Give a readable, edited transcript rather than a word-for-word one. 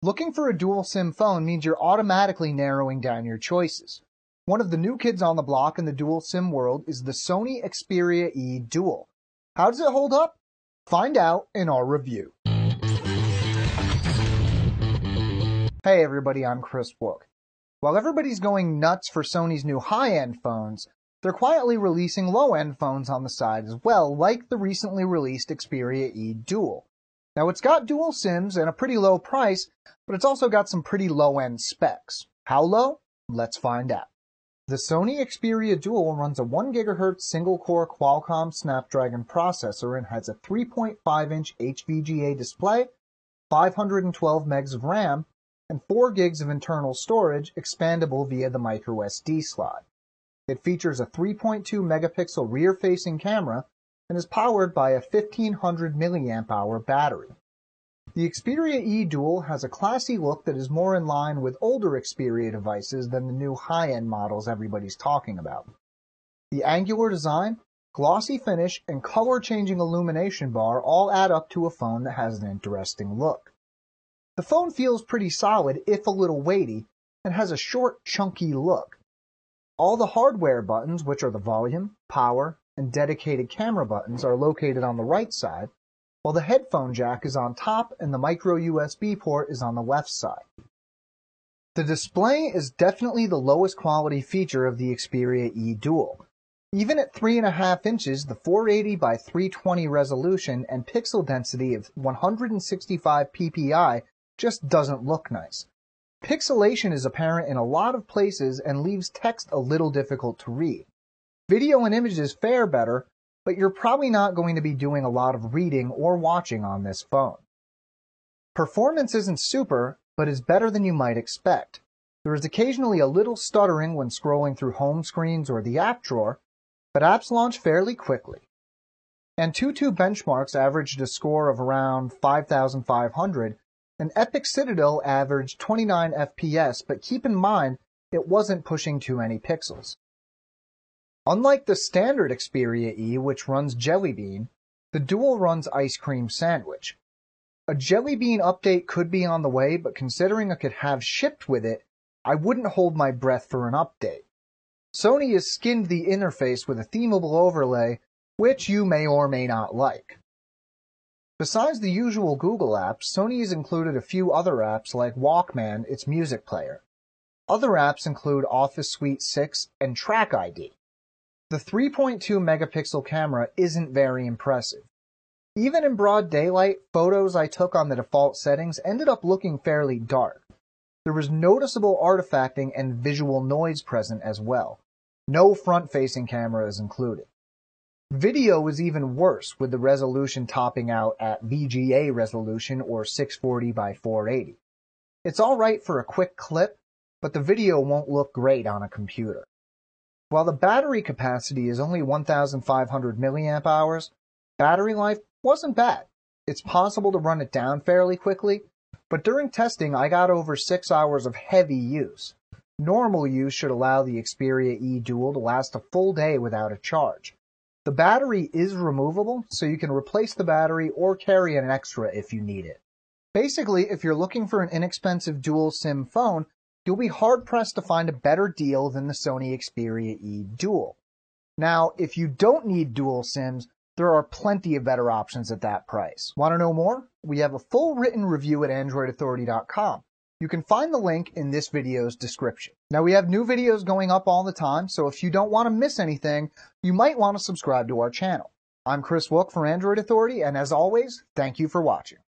Looking for a dual SIM phone means you're automatically narrowing down your choices. One of the new kids on the block in the dual SIM world is the Sony Xperia E Dual. How does it hold up? Find out in our review. Hey everybody, I'm Chris Wook. While everybody's going nuts for Sony's new high-end phones, they're quietly releasing low-end phones on the side as well, like the recently released Xperia E Dual. Now it's got dual SIMs and a pretty low price, but it's also got some pretty low-end specs. How low? Let's find out. The Sony Xperia Dual runs a 1 GHz single-core Qualcomm Snapdragon processor and has a 3.5-inch HVGA display, 512 megs of RAM, and 4 gigs of internal storage expandable via the microSD slot. It features a 3.2 megapixel rear-facing camera and is powered by a 1500 mAh battery. The Xperia E Dual has a classy look that is more in line with older Xperia devices than the new high-end models everybody's talking about. The angular design, glossy finish, and color-changing illumination bar all add up to a phone that has an interesting look. The phone feels pretty solid, if a little weighty, and has a short, chunky look. All the hardware buttons, which are the volume, power, and dedicated camera buttons, are located on the right side, while the headphone jack is on top and the micro USB port is on the left side. The display is definitely the lowest quality feature of the Xperia E Dual. Even at 3.5 inches, the 480 by 320 resolution and pixel density of 165 ppi just doesn't look nice. Pixelation is apparent in a lot of places and leaves text a little difficult to read. Video and images fare better, but you're probably not going to be doing a lot of reading or watching on this phone. Performance isn't super, but is better than you might expect. There is occasionally a little stuttering when scrolling through home screens or the app drawer, but apps launch fairly quickly. Antutu benchmarks averaged a score of around 5,500, and Epic Citadel averaged 29 FPS, but keep in mind, it wasn't pushing too many pixels. Unlike the standard Xperia E, which runs Jelly Bean, the Dual runs Ice Cream Sandwich. A Jelly Bean update could be on the way, but considering it could have shipped with it, I wouldn't hold my breath for an update. Sony has skinned the interface with a themable overlay, which you may or may not like. Besides the usual Google apps, Sony has included a few other apps like Walkman, its music player. Other apps include Office Suite 6 and Track ID. The 3.2 megapixel camera isn't very impressive. Even in broad daylight, photos I took on the default settings ended up looking fairly dark. There was noticeable artifacting and visual noise present as well. No front-facing camera is included. Video is even worse, with the resolution topping out at VGA resolution or 640 by 480. It's alright for a quick clip, but the video won't look great on a computer. While the battery capacity is only 1,500 mAh, battery life wasn't bad. It's possible to run it down fairly quickly, but during testing I got over 6 hours of heavy use. Normal use should allow the Xperia E Dual to last a full day without a charge. The battery is removable, so you can replace the battery or carry an extra if you need it. Basically, if you're looking for an inexpensive dual SIM phone, you'll be hard-pressed to find a better deal than the Sony Xperia E Dual. Now, if you don't need dual SIMs, there are plenty of better options at that price. Want to know more? We have a full written review at AndroidAuthority.com. You can find the link in this video's description. Now, we have new videos going up all the time, so if you don't want to miss anything, you might want to subscribe to our channel. I'm Chris Wook for Android Authority, and as always, thank you for watching.